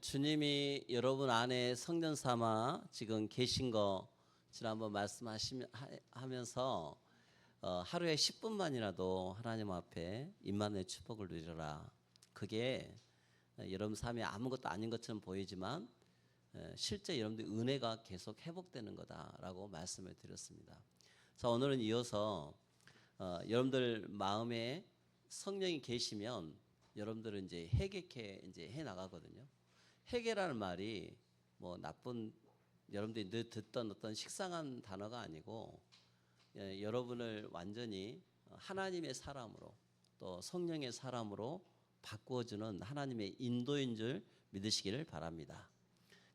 주님이 여러분 안에 성전 삼아 지금 계신 거 지난번 말씀하면서 하루에 10분만이라도 하나님 앞에 임만의 축복을 누리라. 그게 여러분 삶에 아무것도 아닌 것처럼 보이지만 실제 여러분들 은혜가 계속 회복되는 거다라고 말씀을 드렸습니다. 자, 오늘은 이어서 여러분들 마음에 성령이 계시면 여러분들은 이제 회개케 이제 해 나가거든요. 회개라는 말이 뭐 나쁜 여러분들이 늘 듣던 어떤 식상한 단어가 아니고 여러분을 완전히 하나님의 사람으로 또 성령의 사람으로 바꾸어주는 하나님의 인도인 줄 믿으시기를 바랍니다.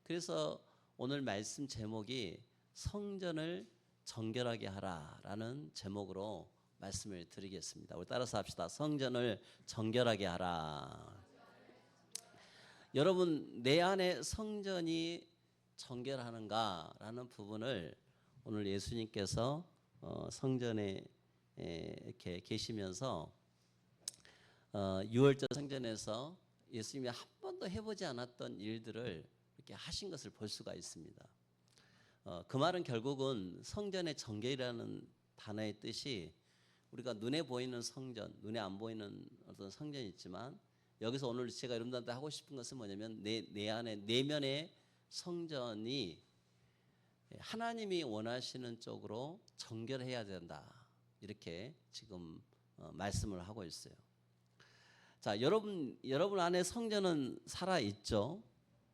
그래서 오늘 말씀 제목이 성전을 정결하게 하라라는 제목으로 말씀을 드리겠습니다. 우리 따라서 합시다. 성전을 정결하게 하라. 여러분, 내 안에 성전이 정결하는가라는 부분을 오늘 예수님께서 성전에 이렇게 계시면서 유월절 성전에서 예수님이 한 번도 해보지 않았던 일들을 이렇게 하신 것을 볼 수가 있습니다. 그 말은 결국은 성전의 정결이라는 단어의 뜻이 우리가 눈에 보이는 성전, 눈에 안 보이는 어떤 성전이 있지만 여기서 오늘 제가 여러분들한테 하고 싶은 것은 뭐냐면 내 안에 내면의 성전이 하나님이 원하시는 쪽으로 정결해야 된다. 이렇게 지금 말씀을 하고 있어요. 자, 여러분 안에 성전은 살아 있죠.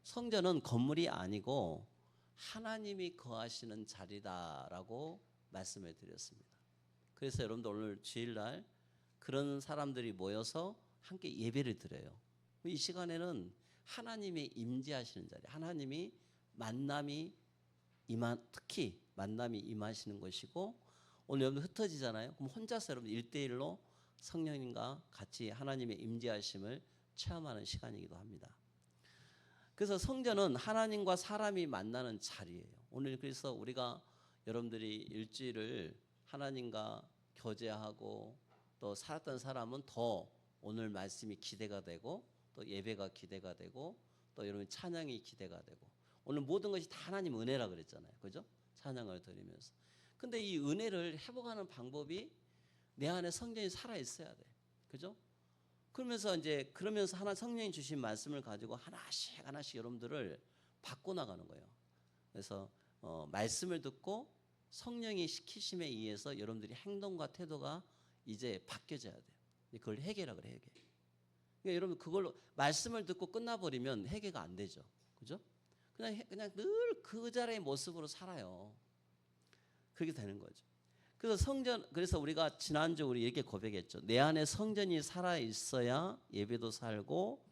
성전은 건물이 아니고 하나님이 거하시는 자리다라고 말씀을 드렸습니다. 그래서 여러분들 오늘 주일날 그런 사람들이 모여서 함께 예배를 드려요. 이 시간에는 하나님이 임재하시는 자리, 하나님이 특히 만남이 임하시는 것이고 오늘 여러분 흩어지잖아요. 그럼 혼자서 여러분 1대1로 성령님과 같이 하나님의 임재하심을 체험하는 시간이기도 합니다. 그래서 성전은 하나님과 사람이 만나는 자리예요. 오늘 그래서 우리가 여러분들이 일주일을 하나님과 교제하고 또 살았던 사람은 더 오늘 말씀이 기대가 되고 또 예배가 기대가 되고 또 여러분 찬양이 기대가 되고 오늘 모든 것이 다 하나님 은혜라 그랬잖아요. 그죠? 찬양을 드리면서. 근데 이 은혜를 회복하는 방법이 내 안에 성전이 살아 있어야 돼. 그죠? 그러면서 하나 성령이 주신 말씀을 가지고 하나씩 여러분들을 바꿔 나가는 거예요. 그래서 말씀을 듣고 성령이 시키심에 의해서 여러분들이 행동과 태도가 이제 바뀌어져야 돼요. 그걸 회개라 그래, 회개. 그러니까 여러분 그걸로 말씀을 듣고 끝나버리면 회개가 안 되죠. 그죠? 그냥 늘 그 자리의 모습으로 살아요. 그렇게 되는 거죠. 그래서 우리가 지난주 우리 이렇게 고백했죠. 내 안에 성전이 살아 있어야 예배도 살고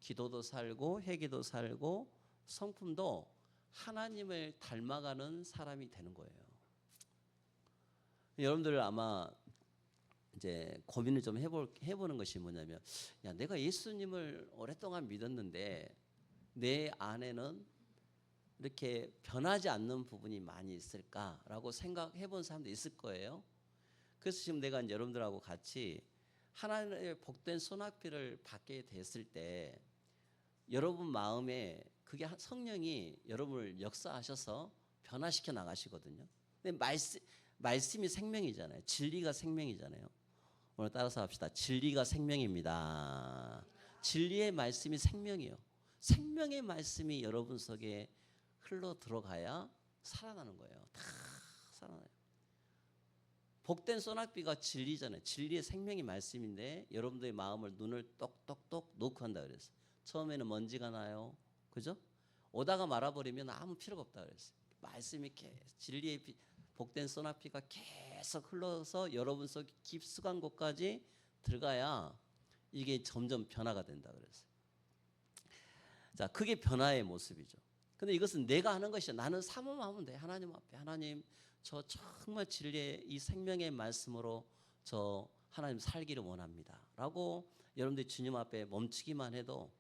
기도도 살고 회개도 살고 성품도 하나님을 닮아가는 사람이 되는 거예요. 여러분들 아마 이제 고민을 좀 해보는 것이 뭐냐면, 야, 내가 예수님을 오랫동안 믿었는데 내 안에는 이렇게 변하지 않는 부분이 많이 있을까라고 생각해 본 사람도 있을 거예요. 그래서 지금 내가 이제 여러분들하고 같이 하나님의 복된 소낙비를 받게 됐을 때 여러분 마음에 그게 성령이 여러분을 역사하셔서 변화시켜 나가시거든요. 근데 말씀이 생명이잖아요. 진리가 생명이잖아요. 오늘 따라서 합시다. 진리가 생명입니다. 진리의 말씀이 생명이에요. 생명의 말씀이 여러분 속에 흘러 들어가야 살아나는 거예요. 다 살아나요. 복된 소낙비가 진리잖아요. 진리의 생명이 말씀인데 여러분들의 마음을 눈을 똑똑똑 놓고 한다 그랬어요. 처음에는 먼지가 나요. 그죠? 오다가 말아버리면 아무 필요가 없다 그랬어요. 말씀이 진리의 복된 소낙비가 계속 흘러서 여러분 속 깊숙한 곳까지 들어가야 이게 점점 변화가 된다 그랬어요. 자, 그게 변화의 모습이죠. 근데 이것은 내가 하는 것이야. 나는 삼음하면 돼. 하나님 앞에. 하나님, 저 정말 진리의 이 생명의 말씀으로 저 하나님 살기를 원합니다. 라고 여러분들이 주님 앞에 멈추기만 해도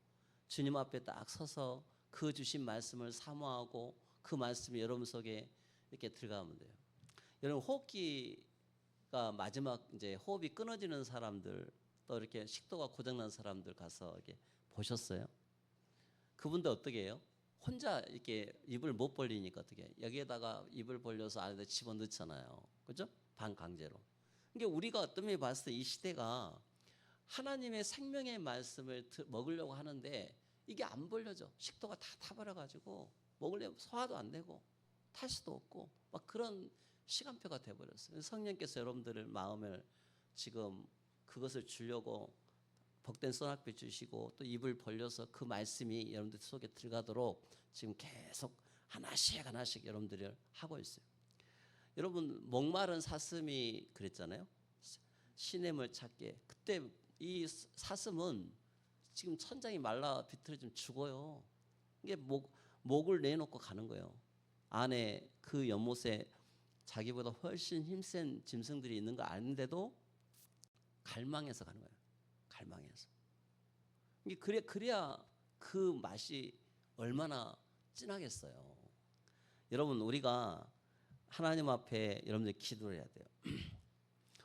주님 앞에 딱 서서 그 주신 말씀을 사모하고 그 말씀이 여러분 속에 이렇게 들어가면 돼요. 여러분 호흡기가 마지막 이제 호흡이 끊어지는 사람들 또 이렇게 식도가 고장난 사람들 가서 이렇게 보셨어요? 그분도 어떻게 해요? 혼자 이렇게 입을 못 벌리니까 어떻게 해요? 여기에다가 입을 벌려서 안에 집어넣잖아요. 그죠? 반강제로. 그러니까 우리가 어떤 면에 봤을 때 이 시대가 하나님의 생명의 말씀을 먹으려고 하는데 이게 안 벌려져. 식도가 다 타버려가지고 먹으려면 소화도 안 되고 탈 수도 없고 막 그런 시간표가 돼버렸어요. 성령께서 여러분들의 마음을 지금 그것을 주려고 복된 선악빛 주시고 또 입을 벌려서 그 말씀이 여러분들 속에 들어가도록 지금 계속 하나씩 여러분들을 하고 있어요. 여러분 목마른 사슴이 그랬잖아요. 시냇물 찾게. 그때 이 사슴은 지금 천장이 말라 비틀어지면 죽어요. 이게 목을 내놓고 가는 거예요. 안에 그 연못에 자기보다 훨씬 힘센 짐승들이 있는 거 아는데도 갈망해서 가는 거예요. 갈망해서. 그래야 그 맛이 얼마나 진하겠어요. 여러분 우리가 하나님 앞에 여러분들 기도를 해야 돼요.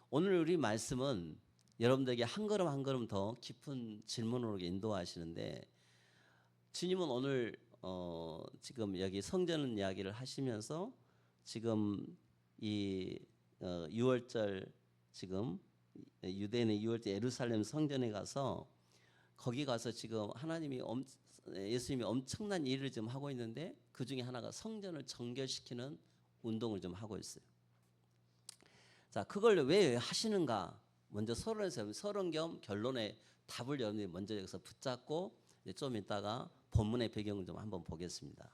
오늘 우리 말씀은 여러분들에게 한 걸음 한 걸음 더 깊은 질문으로 인도하시는데 주님은 오늘 지금 여기 성전 이야기를 하시면서 지금 이 6월절 지금 유대인의 6월절 예루살렘 성전에 가서 거기 가서 지금 예수님이 엄청난 일을 지금 하고 있는데 그 중에 하나가 성전을 정결시키는 운동을 좀 하고 있어요. 자, 그걸 왜 하시는가? 먼저 서론 겸 결론의 답을 여러분이 먼저 여기서 붙잡고 좀 이따가 본문의 배경을 좀 한번 보겠습니다.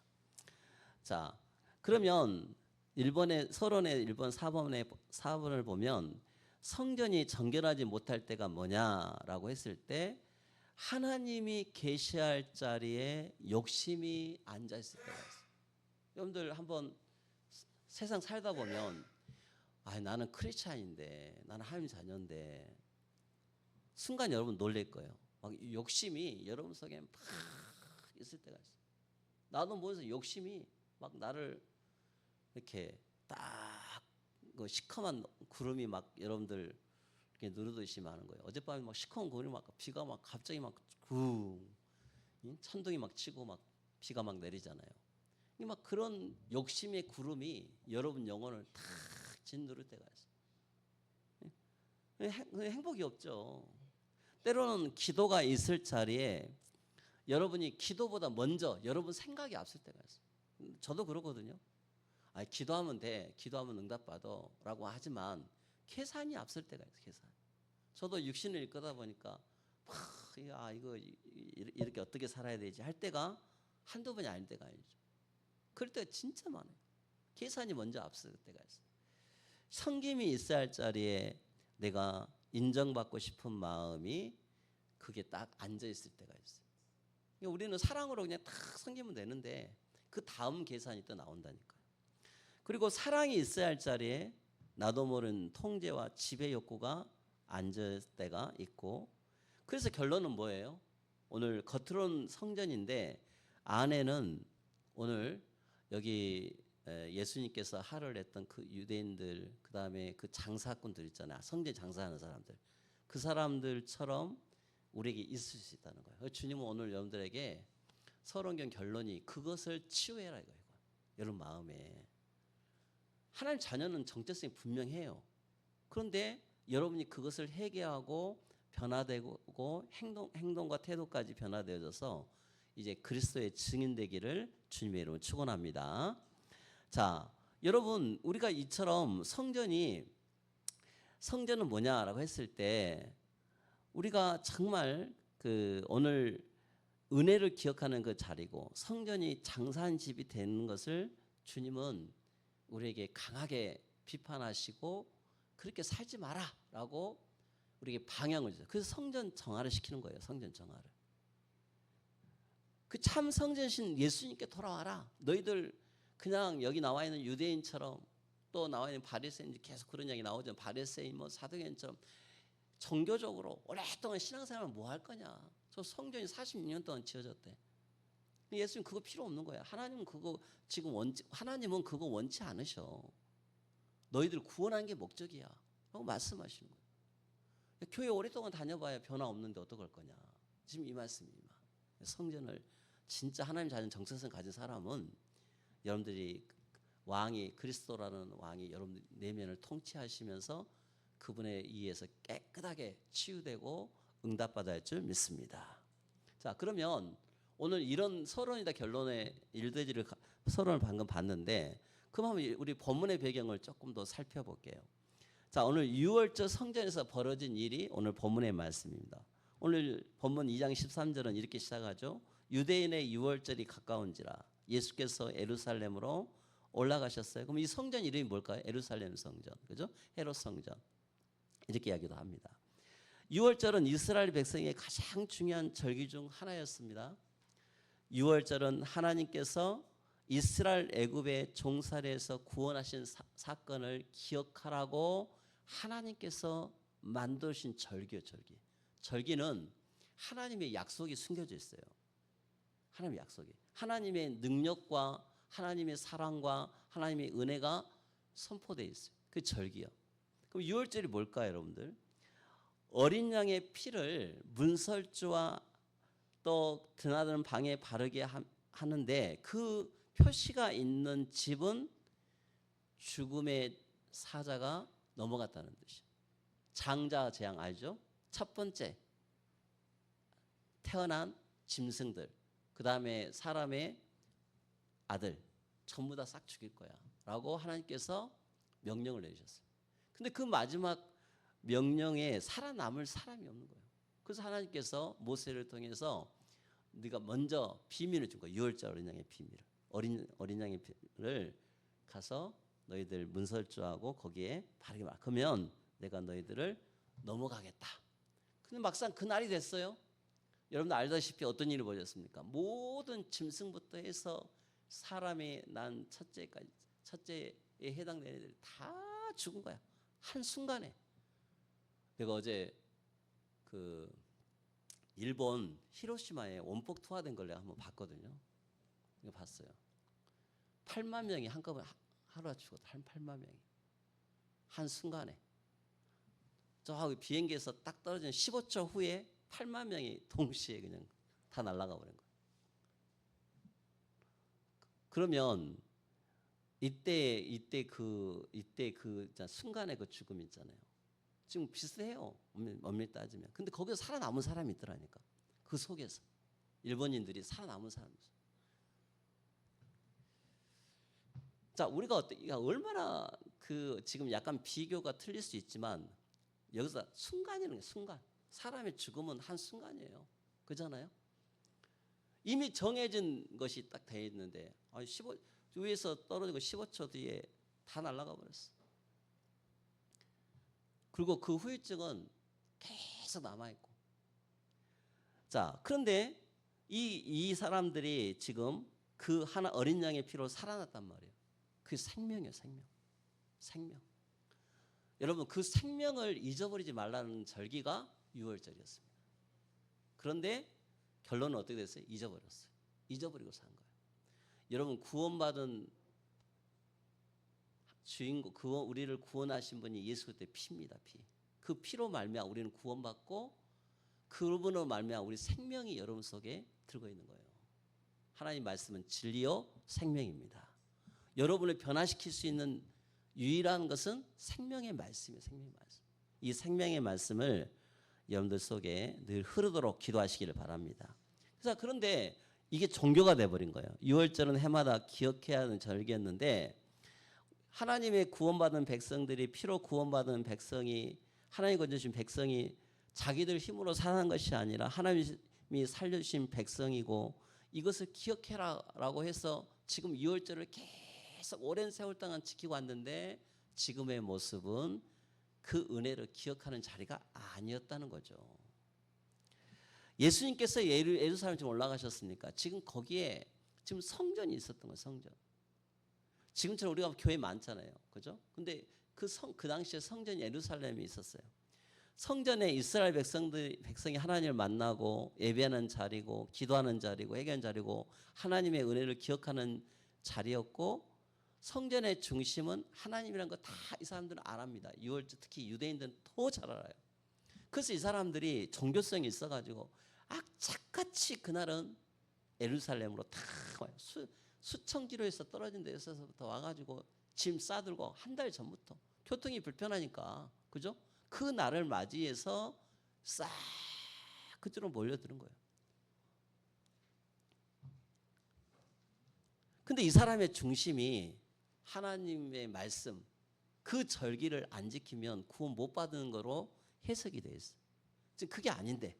자, 그러면 서론의 1번 4번을 보면 성전이 정결하지 못할 때가 뭐냐라고 했을 때 하나님이 계시할 자리에 욕심이 앉아 있을 때가 있어요. 여러분들 한번 세상 살다 보면 나는 크리스찬인데 나는 하나님 자녀인데 순간 여러분 놀랄 거예요. 막 욕심이 여러분 속에 막 있을 때가 있어요. 나도 모르면서 욕심이 막 나를 이렇게 딱 그 시커먼 구름이 막 여러분들 이렇게 누르듯이 많은 거예요. 어젯밤에 막 시커먼 구름이 막 비가 막 갑자기 막 천둥이 막 치고 막 비가 막 내리잖아요. 막 그런 욕심의 구름이 여러분 영혼을 탁 짓누를 때가 있어요. 행복이 없죠. 때로는 기도가 있을 자리에 여러분이 기도보다 먼저 여러분 생각이 앞설 때가 있어요. 저도 그러거든요. 기도하면 돼. 기도하면 응답받아. 라고 하지만 계산이 앞설 때가 있어요. 계산. 저도 육신을 일거다 보니까 이거 이렇게 어떻게 살아야 되지 할 때가 한두 번이 아닐 때가 아니죠. 그럴 때가 진짜 많아요. 계산이 먼저 앞설 때가 있어요. 섬김이 있어야 할 자리에 내가 인정받고 싶은 마음이 그게 딱 앉아 있을 때가 있어요. 우리는 사랑으로 그냥 딱 섬기면 되는데 그 다음 계산이 또 나온다니까요. 그리고 사랑이 있어야 할 자리에 나도 모르는 통제와 지배 욕구가 앉을 때가 있고 그래서 결론은 뭐예요? 오늘 겉으로는 성전인데 안에는 오늘 여기 예수님께서 하를 했던 그 유대인들 그다음에 그 장사꾼들 있잖아요. 성전 장사하는 사람들. 그 사람들처럼 우리에게 있을 수 있다는 거예요. 주님은 오늘 여러분들에게 서론경 결론이 그것을 치유해라 이거예요. 여러분 마음에. 하나님 자녀는 정체성이 분명해요. 그런데 여러분이 그것을 회개하고 변화되고 행동과 태도까지 변화되어져서 이제 그리스도의 증인 되기를 주님의 이름으로 축원합니다. 자, 여러분 우리가 이처럼 성전은 뭐냐라고 했을 때 우리가 정말 그 오늘 은혜를 기억하는 그 자리고 성전이 장사한 집이 되는 것을 주님은 우리에게 강하게 비판하시고 그렇게 살지 마라라고 우리에게 방향을 주세요. 그래서 성전 정화를 시키는 거예요. 성전 정화를. 그 참 성전신 예수님께 돌아와라. 너희들 그냥 여기 나와 있는 유대인처럼 또 나와 있는 바리새인 계속 그런 얘기 나오죠. 바리새인 뭐 사두개인처럼 종교적으로 오랫동안 신앙생활을 뭐 할 거냐. 저 성전이 46년 동안 지어졌대. 예수님 그거 필요 없는 거야. 하나님은 그거 원치 않으셔. 너희들 구원한 게 목적이야. 라고 말씀하시는 거예요. 교회 오랫동안 다녀봐야 변화 없는데 어떡할 거냐. 지금 이 말씀입니다. 성전을 진짜 하나님 자녀 정체성 가진 사람은 여러분들이 왕이 그리스도라는 왕이 여러분 내면을 통치하시면서 그분에 의해서 깨끗하게 치유되고 응답받아야 할 줄 믿습니다. 자, 그러면 오늘 이런 서론이다 결론의 일대지를 서론을 방금 봤는데 그럼 한번 우리 본문의 배경을 조금 더 살펴볼게요. 자, 오늘 유월절 성전에서 벌어진 일이 오늘 본문의 말씀입니다. 오늘 본문 2장 13절은 이렇게 시작하죠. 유대인의 유월절이 가까운지라 예수께서 예루살렘으로 올라가셨어요. 그럼 이 성전 이름이 뭘까요? 예루살렘 성전, 그죠? 헤롯 성전 이렇게 이야기도 합니다. 유월절은 이스라엘 백성의 가장 중요한 절기 중 하나였습니다. 유월절은 하나님께서 이스라엘 애굽의 종살이에서 구원하신 사건을 기억하라고 하나님께서 만드신 절기예요. 절기. 절기는 하나님의 약속이 숨겨져 있어요. 하나님의 약속이. 하나님의 능력과 하나님의 사랑과 하나님의 은혜가 선포되어 있어요. 그 절기요. 그럼 유월절이 뭘까요, 여러분들? 어린 양의 피를 문설주와 또 드나드는 방에 바르게 하는데 그 표시가 있는 집은 죽음의 사자가 넘어갔다는 뜻이에요. 장자 재앙 알죠? 첫 번째 태어난 짐승들, 그 다음에 사람의 아들 전부 다 싹 죽일 거야 라고 하나님께서 명령을 내리셨어요. 근데 그 마지막 명령에 살아남을 사람이 없는 거예요. 그래서 하나님께서 모세를 통해서 네가 먼저 비밀을 준 거예요. 유월절 어린 양의 비밀을. 어린 양의 피를 가서 너희들 문설주하고 거기에 바르게 말. 그러면 내가 너희들을 넘어가겠다. 근데 막상 그날이 됐어요. 여러분들 알다시피 어떤 일이 벌어졌습니까? 모든 짐승부터 해서 사람이 난 첫째까지 첫째에 해당되는 애들이 다 죽은 거야. 한순간에. 내가 어제 그 일본 히로시마에 원폭 투하된 걸 내가 한번 봤거든요. 이거 봤어요. 8만 명이 한꺼번에 하루에 죽었다. 8만 명이. 한순간에. 저 비행기에서 딱 떨어진 15초 후에 8만 명이 동시에 그냥 다 날아가 버린 거예요. 그러면 이때 그 순간의 그 죽음 있잖아요. 지금 비슷해요. 엄밀히 따지면. 근데 거기서 살아남은 사람이 있더라니까. 그 속에서 일본인들이 살아남은 사람이 있어요. 자, 우리가 얼마나 그 지금 약간 비교가 틀릴 수 있지만 여기서 순간이라는 게 순간. 사람의 죽음은 한 순간이에요. 그잖아요. 이미 정해진 것이 딱 돼 있는데 위에서 떨어지고 15초 뒤에 다 날아가 버렸어. 그리고 그 후유증은 계속 남아있고. 자, 그런데 이 사람들이 지금 그 하나 어린 양의 피로 살아났단 말이에요. 그게 생명이에요, 생명. 여러분, 그 생명을 잊어버리지 말라는 절기가 유월절이었습니다. 그런데 결론은 어떻게 됐어요? 잊어버렸어요. 잊어버리고 산 거예요. 여러분, 구원받은 주인공, 우리를 구원하신 분이 예수 그리스도의 피입니다. 피. 그 피로 말미암아 우리는 구원받고 그분으로 말미암아 우리 생명이 여러분 속에 들고 있는 거예요. 하나님 말씀은 진리요 생명입니다. 여러분을 변화시킬 수 있는 유일한 것은 생명의 말씀이에요. 생명의 말씀. 이 생명의 말씀을 여러분들 속에 늘 흐르도록 기도하시기를 바랍니다. 그런데 이게 종교가 돼버린 거예요. 유월절은 해마다 기억해야 하는 절기였는데 하나님의 구원받은 백성들이 피로 구원받은 백성이 하나님 건져주신 백성이 자기들 힘으로 살아난 것이 아니라 하나님이 살려주신 백성이고 이것을 기억해라라고 해서 지금 유월절을 계속 오랜 세월 동안 지키고 왔는데 지금의 모습은 그 은혜를 기억하는 자리가 아니었다는 거죠. 예수님께서 예루살렘 지금 올라가셨으니까 지금 거기에 지금 성전이 있었던 거예요. 성전. 지금처럼 우리가 교회 많잖아요. 그죠? 근데 그 당시에 성전이 예루살렘에 있었어요. 성전에 이스라엘 백성이 하나님을 만나고 예배하는 자리고 기도하는 자리고 회개하는 자리고 하나님의 은혜를 기억하는 자리였고 성전의 중심은 하나님이라는 거 다 이 사람들은 알합니다. 유월절 특히 유대인들은 더 잘 알아요. 그래서 이 사람들이 종교성이 있어가지고 악착같이 그날은 예루살렘으로 다 와요. 수천 킬로에서 떨어진 데서부터 와가지고 짐 싸들고 한 달 전부터 교통이 불편하니까 그죠? 그 날을 맞이해서 싹 그쪽으로 몰려드는 거예요. 근데 이 사람의 중심이 하나님의 말씀, 그 절기를 안 지키면 구원 못 받는 거로 해석이 돼 있어요. 지금 그게 아닌데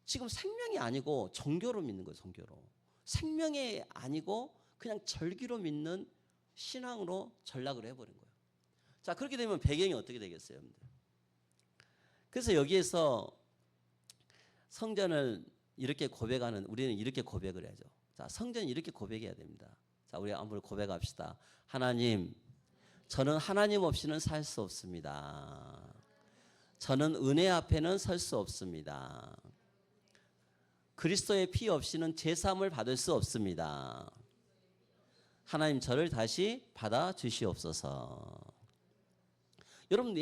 지금 생명이 아니고 종교로 믿는 거예요. 종교로. 생명이 아니고 그냥 절기로 믿는 신앙으로 전락을 해버린 거예요. 자, 그렇게 되면 배경이 어떻게 되겠어요, 여러분들? 그래서 여기에서 성전을 이렇게 고백하는, 우리는 이렇게 고백을 해야죠. 자, 성전은 이렇게 고백해야 됩니다. 자, 우리 한번 고백합시다. 하나님, 저는 하나님 없이는 살 수 없습니다. 저는 은혜 앞에는 설 수 없습니다. 그리스도의 피 없이는 제사함을 받을 수 없습니다. 하나님, 저를 다시 받아 주시옵소서. 여러분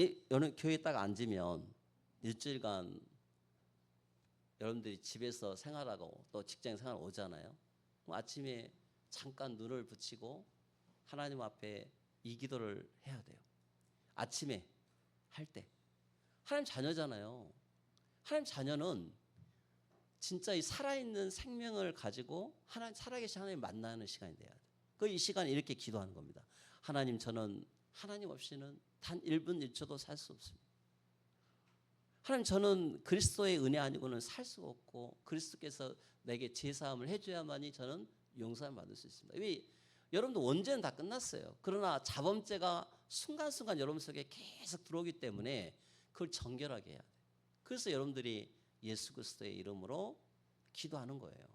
교회에 딱 앉으면 일주일간 여러분들이 집에서 생활하고 또 직장 생활 오잖아요. 아침에 잠깐 눈을 붙이고 하나님 앞에 이 기도를 해야 돼요. 아침에 할 때. 하나님 자녀잖아요. 하나님 자녀는 진짜 이 살아있는 생명을 가지고 살아계신 하나님 만나는 시간이 돼야 돼요. 이 시간에 이렇게 기도하는 겁니다. 하나님, 저는 하나님 없이는 단 1분 1초도 살 수 없습니다. 하나님, 저는 그리스도의 은혜 아니고는 살 수가 없고 그리스도께서 내게 제사함을 해줘야만이 저는 용서를 받을 수 있습니다. 왜? 여러분도 원죄는 다 끝났어요. 그러나 자범죄가 순간순간 여러분 속에 계속 들어오기 때문에 그걸 정결하게 해야 돼요. 그래서 여러분들이 예수 그리스도의 이름으로 기도하는 거예요.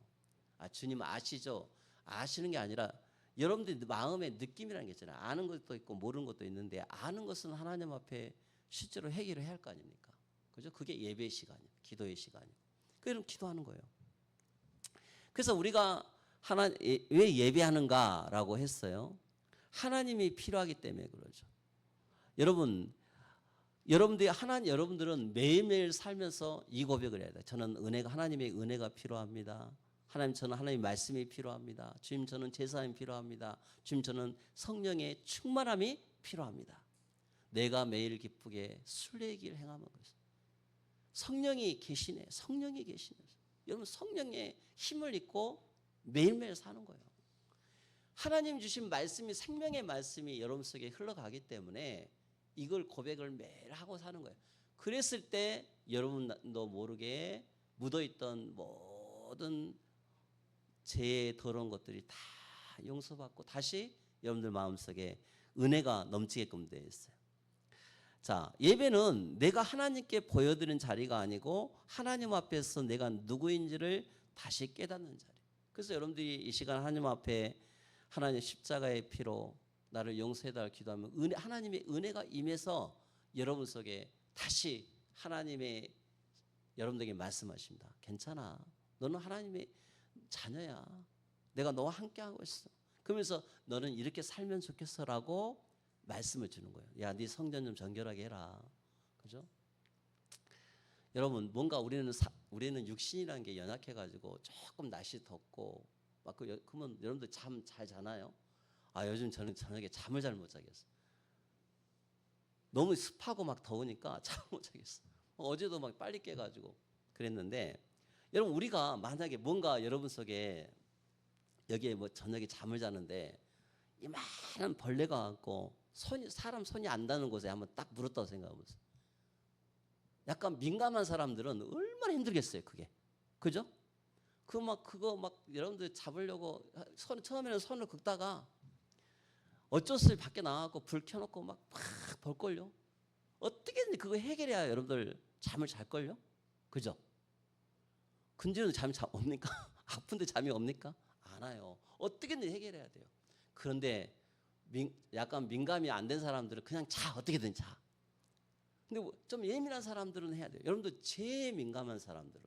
주님 아시죠? 아시는 게 아니라 여러분들 마음의 느낌이라는 게 있잖아요. 아는 것도 있고 모르는 것도 있는데 아는 것은 하나님 앞에 실제로 해결을 해야 할 거 아닙니까? 그죠? 그게 예배의 시간이에요. 기도의 시간이에요. 그럼 기도하는 거예요. 그래서 우리가 왜 예배하는가라고 했어요? 하나님이 필요하기 때문에 그러죠. 여러분들은 매일매일 살면서 이 고백을 해야 돼요. 저는 하나님의 은혜가 필요합니다. 하나님, 저는 하나님의 말씀이 필요합니다. 주님, 저는 제사함이 필요합니다. 주님, 저는 성령의 충만함이 필요합니다. 내가 매일 기쁘게 순례길 행하는 것이. 성령이 계시네. 성령이 계시네. 여러분, 성령의 힘을 입고 매일매일 사는 거예요. 하나님 주신 말씀이, 생명의 말씀이 여러분 속에 흘러가기 때문에 이걸 고백을 매일 하고 사는 거예요. 그랬을 때 여러분도 모르게 묻어있던 모든 죄의 더러운 것들이 다 용서받고 다시 여러분들 마음속에 은혜가 넘치게끔 되어 있어요. 자, 예배는 내가 하나님께 보여드리는 자리가 아니고 하나님 앞에서 내가 누구인지를 다시 깨닫는 자리. 그래서 여러분들이 이 시간 하나님 앞에 하나님 십자가의 피로 나를 용서해달라 기도하면 하나님의 은혜가 임해서 여러분 속에 다시 하나님의 여러분들에게 말씀하십니다. 괜찮아. 너는 하나님의 자녀야. 내가 너와 함께하고 있어. 그러면서 너는 이렇게 살면 좋겠어라고 말씀을 주는 거예요. 야, 네 성전 좀 정결하게 해라. 그죠? 여러분, 뭔가 우리는 육신이라는 게 연약해가지고 조금 날씨 덥고 막 그러면 여러분들 잠 잘 자나요? 요즘 저는 저녁에 잠을 잘 못 자겠어. 너무 습하고 막 더우니까 잠을 못 자겠어. 어제도 막 빨리 깨가지고 그랬는데, 여러분, 우리가 만약에 뭔가 여러분 속에 여기에 뭐 저녁에 잠을 자는데 이만한 벌레가 왔고 사람 손이 안 닿는 곳에 한번 딱 물었다고 생각해보세요. 약간 민감한 사람들은 얼마나 힘들겠어요, 그게. 그죠? 그거 막 여러분들 잡으려고 처음에는 손을 긋다가 어쩔 수 없이 밖에 나가고 불 켜놓고 막 볼걸요? 어떻게든 그거 해결해야 여러분들 잠을 잘걸요? 그죠? 근질은 잠이 옵니까? 아픈데 잠이 옵니까? 안 와요. 어떻게든 해결해야 돼요. 그런데 약간 민감이 안 된 사람들은 그냥 어떻게든 자. 근데 좀 예민한 사람들은 해야 돼요. 여러분들 제일 민감한 사람들은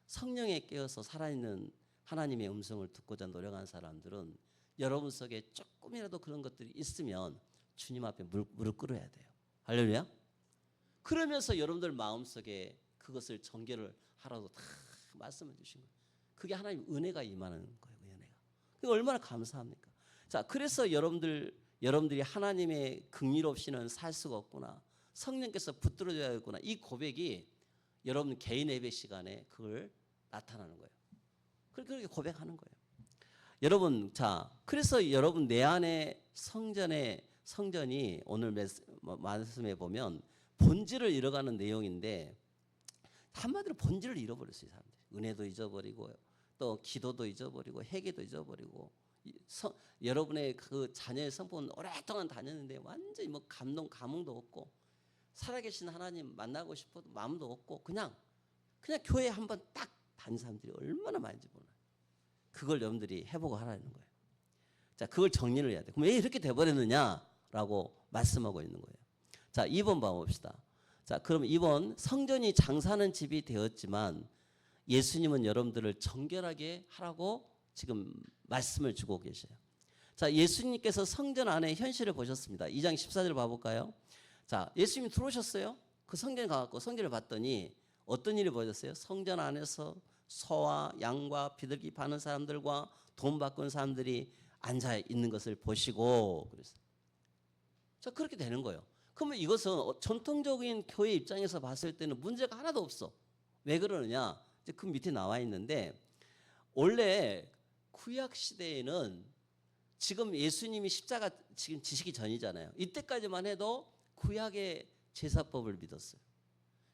성령에 깨어서 살아있는 하나님의 음성을 듣고자 노력하는 사람들은 여러분 속에 조금이라도 그런 것들이 있으면 주님 앞에 무릎 꿇어야 돼요. 할렐루야. 그러면서 여러분들 마음속에 그것을 정결을 하라고 다 말씀해 주신 거예요. 그게 하나님 은혜가 임하는 거예요. 은혜가. 그게 얼마나 감사합니까? 자, 그래서 여러분들이 하나님의 긍휼 없이는 살 수가 없구나. 성령께서 붙들어줘야겠구나. 이 고백이 여러분 개인 예배 시간에 그걸 나타나는 거예요. 그렇게 고백하는 거예요. 여러분, 자, 그래서 여러분 내 안에 성전이 오늘 말씀에 보면 본질을 잃어가는 내용인데 한마디로 본질을 잃어버렸어요. 사람들이. 은혜도 잊어버리고 또 기도도 잊어버리고 회개도 잊어버리고 여러분의 그 자녀의 성품은 오랫동안 다녔는데 완전히 뭐 감흥도 없고 살아계신 하나님 만나고 싶어도 마음도 없고 그냥 교회 한번 딱 다닌 사람들이 얼마나 많은지 몰라요. 그걸 여러분들이 해보고 하라는 거예요. 자, 그걸 정리를 해야 돼. 그럼 왜 이렇게 돼버렸느냐라고 말씀하고 있는 거예요. 자, 2번 봐봅시다. 자, 그럼 2번 성전이 장사하는 집이 되었지만 예수님은 여러분들을 정결하게 하라고 지금 말씀을 주고 계셔요. 자, 예수님께서 성전 안에 현실을 보셨습니다. 2장 14절 봐볼까요? 자, 예수님이 들어오셨어요. 그 성전에 가갖고 성전을 봤더니 어떤 일이 보였어요? 성전 안에서 소와 양과 비둘기 파는 사람들과 돈 바꾸는 사람들이 앉아 있는 것을 보시고 그랬어요. 자, 그렇게 되는 거예요. 그러면 이것은 전통적인 교회 입장에서 봤을 때는 문제가 하나도 없어. 왜 그러느냐? 이제 그 밑에 나와 있는데 원래 구약 시대에는 지금 예수님이 십자가 지금 지시기 전이잖아요. 이때까지만 해도 구약의 제사법을 믿었어요.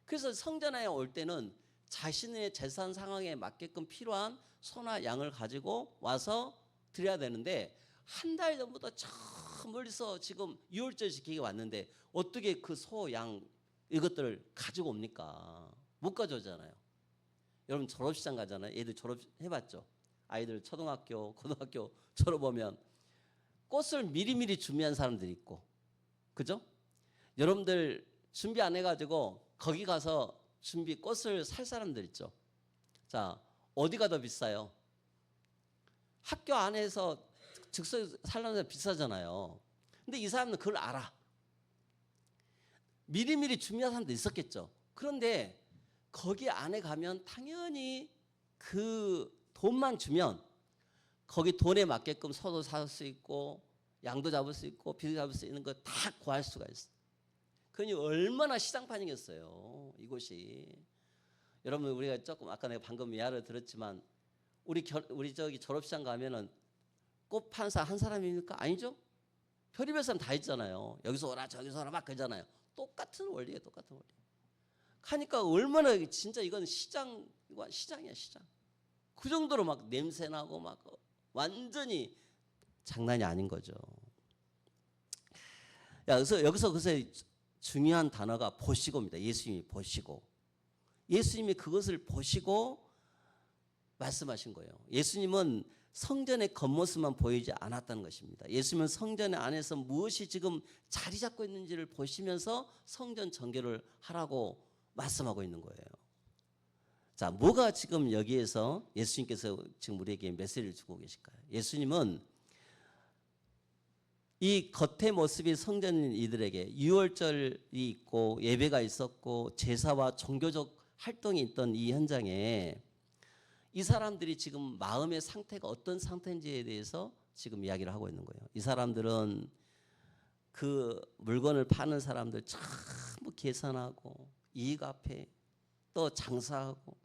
그래서 성전에 올 때는 자신의 재산 상황에 맞게끔 필요한 소나 양을 가지고 와서 드려야 되는데 한 달 전부터 저 멀리서 지금 유월절 지키기 왔는데 어떻게 그 소, 양 이것들을 가지고 옵니까? 못 가져오잖아요. 여러분 졸업식장 가잖아요. 애들 졸업해봤죠? 아이들 초등학교, 고등학교 졸업하면 꽃을 미리미리 준비한 사람들이 있고 그죠? 여러분들 준비 안 해가지고 거기 가서 꽃을 살 사람들 있죠. 자, 어디가 더 비싸요? 학교 안에서 즉석 살려면 비싸잖아요. 근데 이 사람은 그걸 알아. 미리미리 준비한 사람도 있었겠죠. 그런데 거기 안에 가면 당연히 그 돈만 주면 거기 돈에 맞게끔 소도 살 수 있고 양도 잡을 수 있고 비도 잡을 수 있는 거 다 구할 수가 있어. 그러니 얼마나 시장판이겠어요. 이곳이. 여러분 우리가 조금 아까 내가 방금 예화를 들었지만 우리 저기 졸업식장 가면은 꽃 파는 사람 한 사람입니까? 아니죠? 별의별 사람 다 있잖아요. 여기서 오라 저기서 오라 막 그러잖아요. 똑같은 원리예요. 똑같은 원리. 하니까 얼마나 진짜 이건 시장이야 시장. 그 정도로 막 냄새 나고 막 완전히 장난이 아닌 거죠. 그래서 여기서 중요한 단어가 보시고입니다. 예수님이 보시고. 예수님이 그것을 보시고 말씀하신 거예요. 예수님은 성전의 겉모습만 보이지 않았다는 것입니다. 예수님은 성전 안에서 무엇이 지금 자리 잡고 있는지를 보시면서 성전 정결을 하라고 말씀하고 있는 거예요. 자, 뭐가 지금 여기에서 예수님께서 지금 우리에게 메시지를 주고 계실까요? 예수님은 이 겉의 모습이 성전인 이들에게 유월절이 있고 예배가 있었고 제사와 종교적 활동이 있던 이 현장에 이 사람들이 지금 마음의 상태가 어떤 상태인지에 대해서 지금 이야기를 하고 있는 거예요. 이 사람들은 그 물건을 파는 사람들 전부 계산하고 이익 앞에 또 장사하고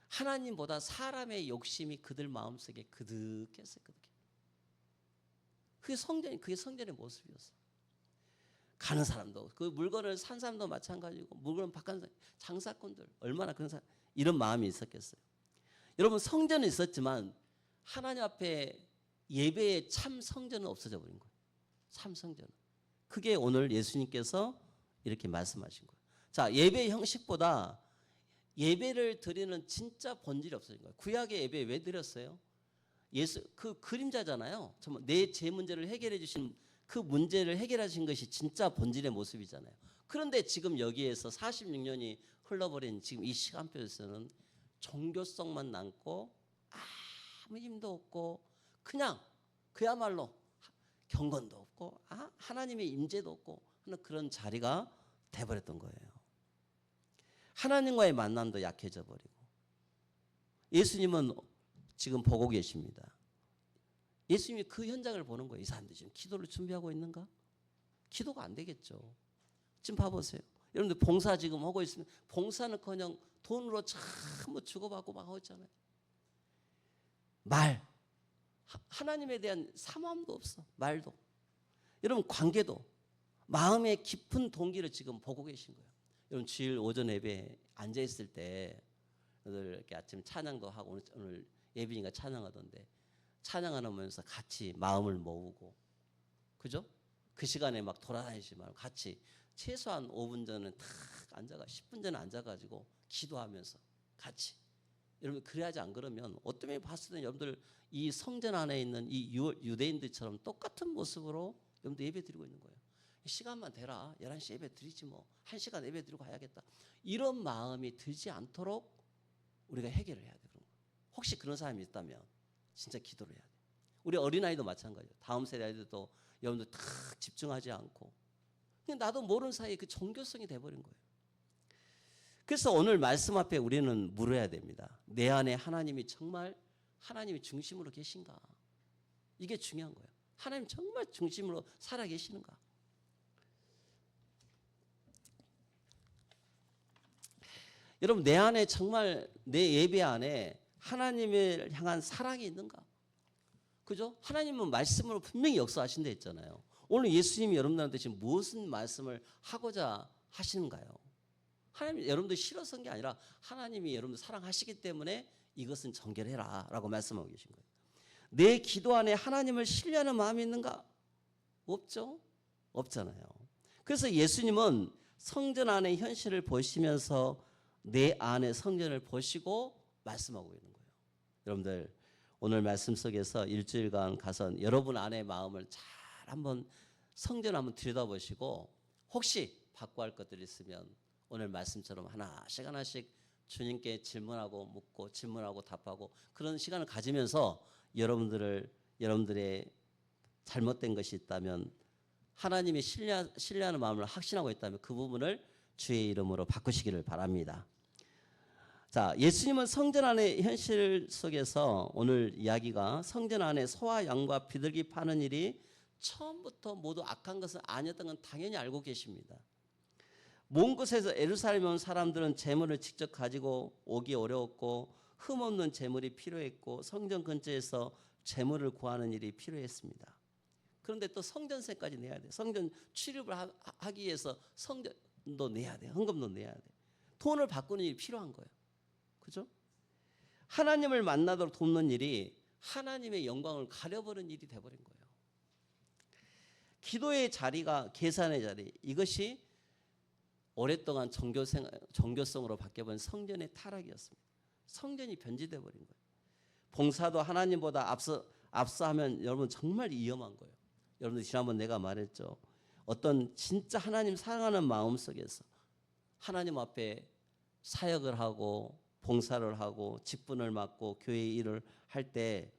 하나님보다 사람의 욕심이 그들 마음속에 그득했어요. 그게 성전의 모습이었어요. 가는 사람도 그 물건을 산 사람도 마찬가지고 물건을 바꾼 장사꾼들 얼마나 그런 사람 이런 마음이 있었겠어요. 여러분 성전은 있었지만 하나님 앞에 예배의 참 성전은 없어져 버린 거예요. 참 성전은. 그게 오늘 예수님께서 이렇게 말씀하신 거예요. 자, 예배 형식보다 예배를 드리는 진짜 본질이 없어진 거예요. 구약의 예배 왜 드렸어요? 그 그림자잖아요. 정말 제 문제를 해결해 주신 그 문제를 해결하신 것이 진짜 본질의 모습이잖아요. 그런데 지금 여기에서 46년이 흘러버린 지금 이 시간표에서는 종교성만 남고 아무 힘도 없고 그냥 그야말로 경건도 없고 하나님의 임재도 없고 하는 그런 자리가 돼버렸던 거예요. 하나님과의 만남도 약해져 버리고 예수님은 지금 보고 계십니다. 예수님이 그 현장을 보는 거예요. 이 사람들이 지금 기도를 준비하고 있는가? 기도가 안 되겠죠. 지금 봐보세요. 여러분들 봉사 지금 하고 있으면 봉사는커녕 돈으로 참 주고받고 막 하고 있잖아요. 말 하나님에 대한 사모함도 없어. 말도. 여러분 관계도 마음의 깊은 동기를 지금 보고 계신 거예요. 여러분 주일 오전 예배에 앉아 있을 때 오늘 이렇게 아침 찬양도 하고 오늘 예비니까 찬양하던데 찬양하면서 같이 마음을 모으고 그죠? 그 시간에 막 돌아다니지 말고 같이 최소한 5분 전에 탁 앉아가 10분 전에 앉아가지고 기도하면서 같이 여러분 그래야지 안 그러면 어떤 면에 봤을 때 여러분들 이 성전 안에 있는 이 유대인들처럼 똑같은 모습으로 여러분들 예배 드리고 있는 거예요. 시간만 되라 11시 예배 드리지 뭐 1시간 예배 드리고 가야겠다 이런 마음이 들지 않도록 우리가 해결을 해야 돼요. 혹시 그런 사람이 있다면 진짜 기도를 해야 돼요. 우리 어린아이도 마찬가지예요. 다음 세대 아이들도 여러분들 탁 집중하지 않고 그냥 나도 모르는 사이에 그 종교성이 돼버린 거예요. 그래서 오늘 말씀 앞에 우리는 물어야 됩니다. 내 안에 하나님이 정말 하나님이 중심으로 계신가? 이게 중요한 거예요. 하나님 정말 중심으로 살아 계시는가? 여러분 내 안에 정말 내 예배 안에 하나님을 향한 사랑이 있는가? 그죠? 하나님은 말씀으로 분명히 역사하신다 했잖아요. 오늘 예수님이 여러분들한테 지금 무슨 말씀을 하고자 하시는가요? 하나님 여러분들 싫어서 한 게 아니라 하나님이 여러분들 사랑하시기 때문에 이것은 정결해라 라고 말씀하고 계신 거예요. 내 기도 안에 하나님을 신뢰하는 마음이 있는가? 없죠? 없잖아요. 그래서 예수님은 성전 안의 현실을 보시면서 내 안의 성전을 보시고 말씀하고 있는 거예요. 여러분들 오늘 말씀 속에서 일주일간 가서 여러분 안의 마음을 잘 한번 성전 한번 들여다보시고 혹시 바꿔야 할 것들이 있으면 오늘 말씀처럼 하나씩 주님께 질문하고 묻고 질문하고 답하고 그런 시간을 가지면서 여러분들의 잘못된 것이 있다면 하나님이 신뢰하는 마음을 확신하고 있다면 그 부분을 주의 이름으로 바꾸시기를 바랍니다. 자, 예수님은 성전 안의 현실 속에서 오늘 이야기가 성전 안에 소와 양과 비둘기 파는 일이 처음부터 모두 악한 것은 아니었던 건 당연히 알고 계십니다. 먼 곳에서 예루살렘에 온 사람들은 재물을 직접 가지고 오기 어려웠고 흠없는 재물이 필요했고 성전 근처에서 재물을 구하는 일이 필요했습니다. 그런데 또 성전세까지 내야 돼. 성전 출입을 하기 위해서 성전도 내야 돼. 헌금도 내야 돼. 돈을 바꾸는 일이 필요한 거예요. 그죠? 하나님을 만나도록 돕는 일이 하나님의 영광을 가려버리는 일이 돼버린 거예요. 기도의 자리가 계산의 자리 이것이 오랫동안 종교성으로 바뀌어버린 성전의 타락이었습니다. 성전이 변질돼 버린 거예요. 봉사도 하나님보다 앞서 하면 여러분 정말 위험한 거예요. 여러분들 지난번 내가 말했죠. 어떤 진짜 하나님 사랑하는 마음 속에서 하나님 앞에 사역을 하고 봉사를 하고 직분을 맡고 교회 일을 할 때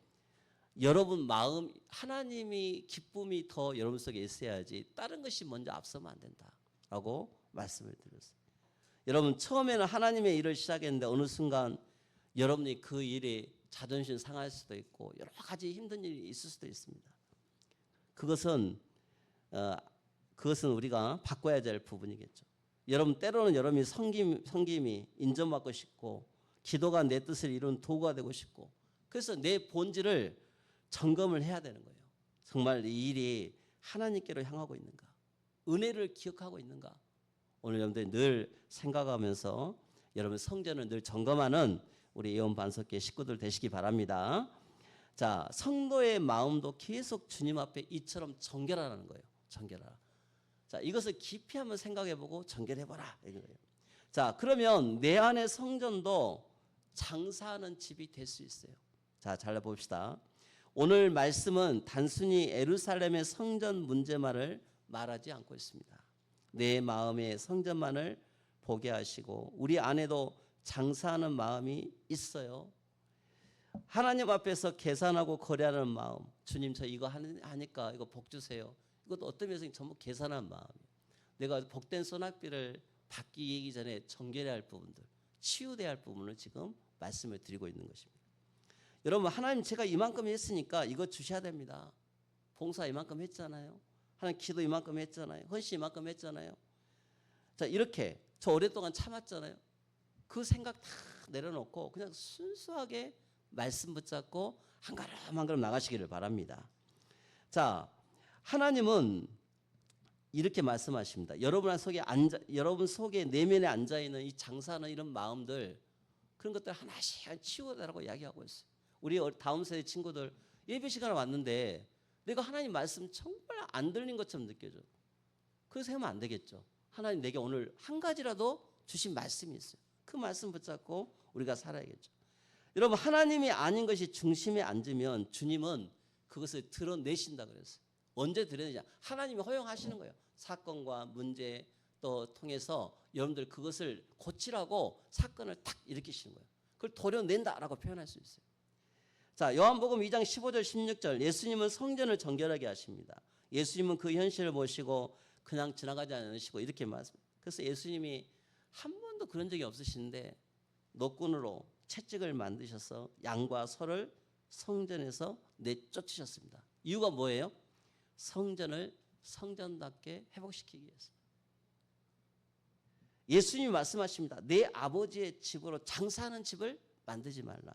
여러분 마음 하나님이 기쁨이 더 여러분 속에 있어야지 다른 것이 먼저 앞서면 안 된다라고 말씀을 드렸어요. 여러분 처음에는 하나님의 일을 시작했는데 어느 순간 여러분이 그 일이 자존심 상할 수도 있고 여러 가지 힘든 일이 있을 수도 있습니다. 그것은 우리가 바꿔야 될 부분이겠죠. 여러분 때로는 여러분이 섬김이 인정받고 싶고 기도가 내 뜻을 이루는 도구가 되고 싶고 그래서 내 본질을 점검을 해야 되는 거예요. 정말 이 일이 하나님께로 향하고 있는가? 은혜를 기억하고 있는가? 오늘 여러분들 늘 생각하면서 여러분 성전을 늘 점검하는 우리 예언 반석회 식구들 되시기 바랍니다. 자, 성도의 마음도 계속 주님 앞에 이처럼 정결하라는 거예요. 정결하라. 자, 이것을 깊이 한번 생각해보고 정결해봐라. 이거예요. 자, 그러면 내 안의 성전도 장사하는 집이 될 수 있어요. 자, 잘 봅시다. 오늘 말씀은 단순히 예루살렘의 성전 문제만을 말하지 않고 있습니다. 내 마음의 성전만을 보게 하시고 우리 안에도 장사하는 마음이 있어요. 하나님 앞에서 계산하고 거래하는 마음. 주님 저 이거 하니까 이거 복 주세요. 이것도 어떤 면에서 전부 계산한 마음이에요. 내가 복된 소낙비를 받기 전에 정결해야 할 부분들, 치유돼야 할 부분을 지금 말씀을 드리고 있는 것입니다. 여러분 하나님 제가 이만큼 했으니까 이거 주셔야 됩니다. 봉사 이만큼 했잖아요. 하나님 기도 이만큼 했잖아요. 헌신 이만큼 했잖아요. 자 이렇게 저 오랫동안 참았잖아요. 그 생각 다 내려놓고 그냥 순수하게 말씀 붙잡고 한 걸음 한 걸음 나가시기를 바랍니다. 자 하나님은 이렇게 말씀하십니다. 여러분 속에 내면에 앉아 있는 이 장사하는 이런 마음들 그런 것들 하나씩 치워달라고 이야기하고 있어요. 우리 다음 세대 친구들 예배 시간에 왔는데 내가 하나님 말씀 정말 안 들린 것처럼 느껴져. 그래서 하면 안 되겠죠. 하나님 내게 오늘 한 가지라도 주신 말씀이 있어요. 그 말씀 붙잡고 우리가 살아야겠죠. 여러분 하나님이 아닌 것이 중심에 앉으면 주님은 그것을 드러내신다 그랬어요. 언제 드러내냐? 하나님이 허용하시는 거예요. 사건과 문제 또 통해서 여러분들 그것을 고치라고 사건을 탁 일으키시는 거예요. 그걸 도려낸다라고 표현할 수 있어요. 자, 요한복음 2장 15절 16절 예수님은 성전을 정결하게 하십니다. 예수님은 그 현실을 보시고 그냥 지나가지 않으시고 이렇게 말씀합니다. 그래서 예수님이 한 번도 그런 적이 없으신데 노끈으로 채찍을 만드셔서 양과 소를 성전에서 내쫓으셨습니다. 이유가 뭐예요? 성전을 성전답게 회복시키기 위해서. 예수님이 말씀하십니다. 내 아버지의 집으로 장사하는 집을 만들지 말라.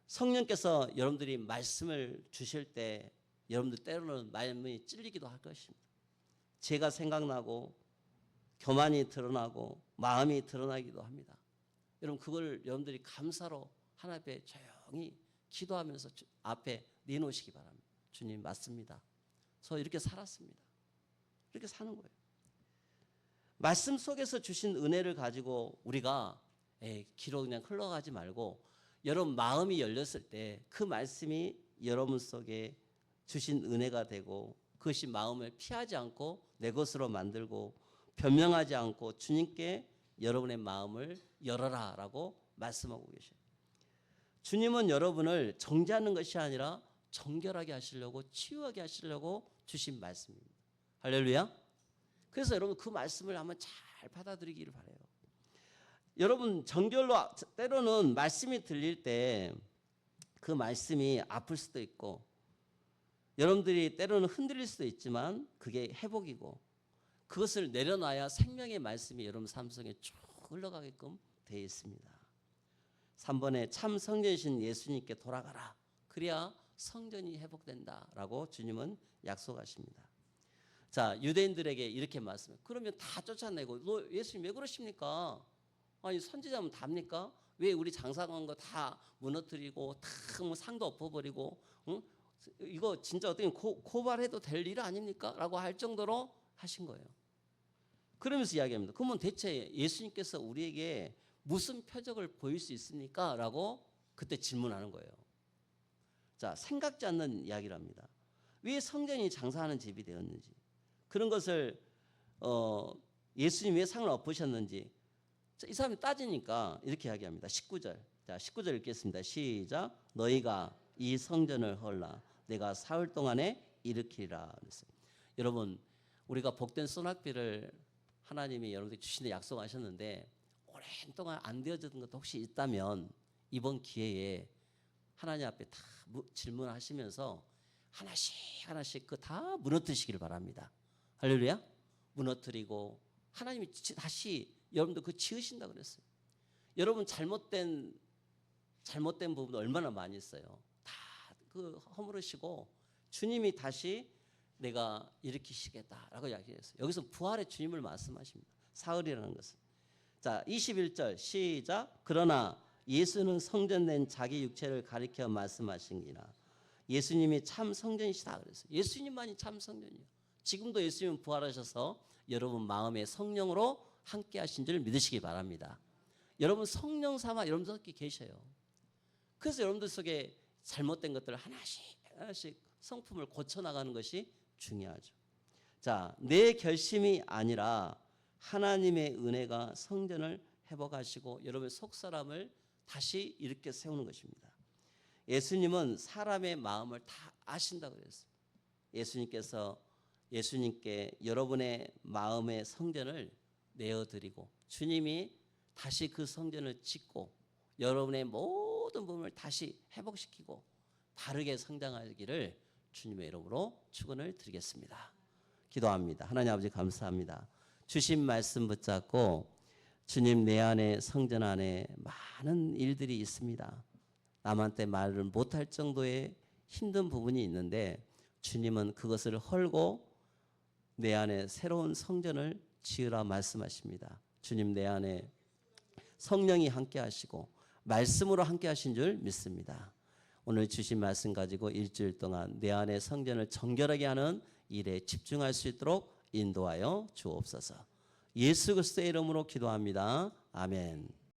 성령께서 여러분들이 말씀을 주실 때 여러분들 때로는 마음이 찔리기도 할 것입니다. 죄가 생각나고 교만이 드러나고 마음이 드러나기도 합니다. 여러분 그걸 여러분들이 감사로 하나님 앞에 조용히 기도하면서 앞에 내놓으시기 바랍니다. 주님 맞습니다. 저 이렇게 살았습니다. 이렇게 사는 거예요. 말씀 속에서 주신 은혜를 가지고 우리가 기로 그냥 흘러가지 말고 여러분 마음이 열렸을 때 그 말씀이 여러분 속에 주신 은혜가 되고 그것이 마음을 피하지 않고 내 것으로 만들고 변명하지 않고 주님께 여러분의 마음을 열어라라고 말씀하고 계셔요. 주님은 여러분을 정죄하는 것이 아니라 정결하게 하시려고 치유하게 하시려고 주신 말씀입니다. 할렐루야. 그래서 여러분 그 말씀을 한번 잘 받아들이기를 바라요. 여러분 정결로 때로는 말씀이 들릴 때 그 말씀이 아플 수도 있고 여러분들이 때로는 흔들릴 수도 있지만 그게 회복이고 그것을 내려놔야 생명의 말씀이 여러분 삶 속에 쭉 흘러가게끔 되어 있습니다. 3번에 참 성전이신 예수님께 돌아가라. 그래야 성전이 회복된다라고 주님은 약속하십니다. 자, 유대인들에게 이렇게 말씀해요. 그러면 다 쫓아내고 너 예수님 왜 그러십니까? 아니 선지자면 답니까? 왜 우리 장사한 거 다 무너뜨리고 다 뭐 상도 엎어버리고 응? 이거 진짜 어떻게 고발해도 될 일 아닙니까? 라고 할 정도로 하신 거예요. 그러면서 이야기합니다. 그러면 대체 예수님께서 우리에게 무슨 표적을 보일 수 있습니까? 라고 그때 질문하는 거예요. 자, 생각지 않는 이야기를 합니다. 왜 성전이 장사하는 집이 되었는지 그런 것을 예수님 왜 상을 엎으셨는지 이 사람이 따지니까 이렇게 이야기합니다. 19절. 자, 19절 읽겠습니다. 시작. 너희가 이 성전을 헐라 내가 사흘 동안에 일으키리라 그랬어요. 여러분 우리가 복된 소낙비를 하나님이 여러분들이 주신다 약속하셨는데 오랜 동안 안 되어졌던 것도 혹시 있다면 이번 기회에 하나님 앞에 다 질문하시면서 하나씩 그 다 무너뜨리시기를 바랍니다. 할렐루야. 무너뜨리고 하나님이 다시 여러분들 그 지으신다 그랬어요. 여러분 잘못된 부분 얼마나 많이 있어요. 다 그 허물으시고 주님이 다시 내가 일으키시겠다라고 이야기했어요. 여기서 부활의 주님을 말씀하십니다. 사흘이라는 것은. 자, 21절 시작. 그러나 예수는 성전된 자기 육체를 가리켜 말씀하신기라. 예수님이 참 성전이시다 그랬어요. 예수님만이 참 성전이에요. 지금도 예수님은 부활하셔서 여러분 마음에 성령으로 함께 하신 줄 믿으시기 바랍니다. 여러분 성령 삼아 여러분들 속에 계셔요. 그래서 여러분들 속에 잘못된 것들을 하나씩 성품을 고쳐나가는 것이 중요하죠. 자, 내 결심이 아니라 하나님의 은혜가 성전을 회복하시고 여러분의 속사람을 다시 일으켜 세우는 것입니다. 예수님은 사람의 마음을 다 아신다고 그랬어요. 예수님께 여러분의 마음의 성전을 내어드리고 주님이 다시 그 성전을 짓고 여러분의 모든 모든 부분을 다시 회복시키고 바르게 성장하기를 주님의 이름으로 축원을 드리겠습니다. 기도합니다. 하나님 아버지 감사합니다. 주신 말씀 붙잡고 주님 내 안에 성전 안에 많은 일들이 있습니다. 남한테 말을 못할 정도의 힘든 부분이 있는데 주님은 그것을 헐고 내 안에 새로운 성전을 지으라 말씀하십니다. 주님 내 안에 성령이 함께 하시고 말씀으로 함께 하신 줄 믿습니다. 오늘 주신 말씀 가지고 일주일 동안 내 안에 성전을 정결하게 하는 일에 집중할 수 있도록 인도하여 주옵소서. 예수 그리스도의 이름으로 기도합니다. 아멘.